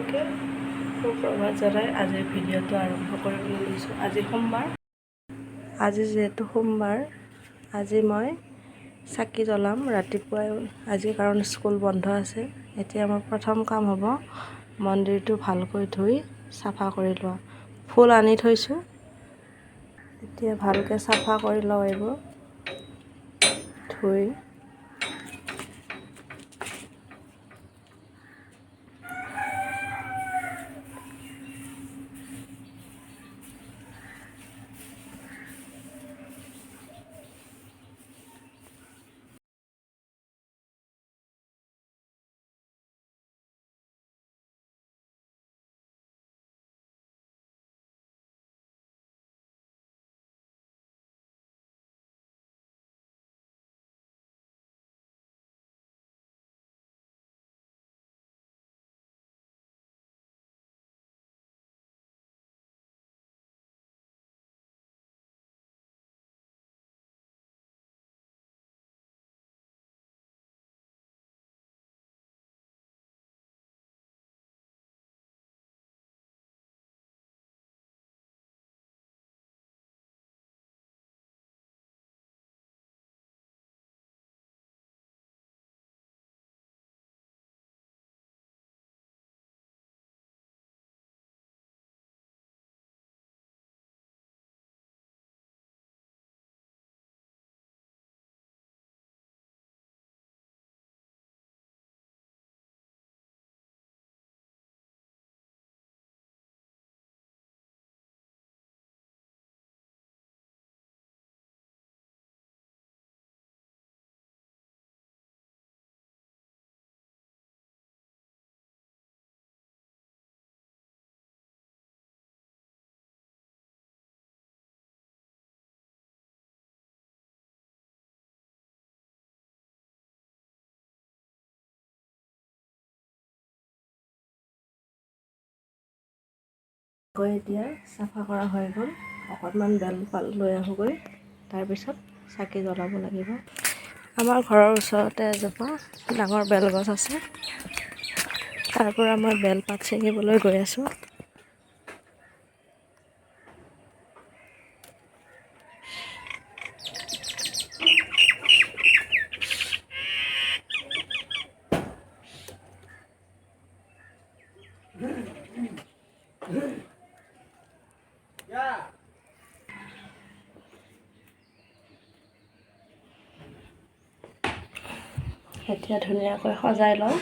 সকলোকে সুপ্ৰভাত জনাই আজিৰ ভিডিঅ'টো আৰম্ভ কৰিবলৈ লৈছোঁ। আজি সোমবাৰ। আজি যিহেতু সোমবাৰ, আজি মই চাকি জ্বলাম ৰাতিপুৱাই। আজি কাৰণ স্কুল বন্ধ আছে। এতিয়া মোৰ প্ৰথম কাম হ'ব মন্দিৰটো ভালকৈ ধুই চাফা কৰি লোৱা। ফুল আনি থৈছোঁ, এতিয়া ভালকৈ চাফা কৰি লওঁ এইবোৰ ধুই। এতিয়া চাফা কৰা হৈ গ'ল। অকণমান বেলপাত লৈ আহোঁগৈ, তাৰপিছত চাকি জ্বলাব লাগিব। আমাৰ ঘৰৰ ওচৰতে এজোপা ডাঙৰ বেলগছ আছে, তাৰ পৰা মই বেলপাত ছিঙিবলৈ গৈ আছোঁ। এতিয়া ধুনীয়াকৈ সজাই লওঁ।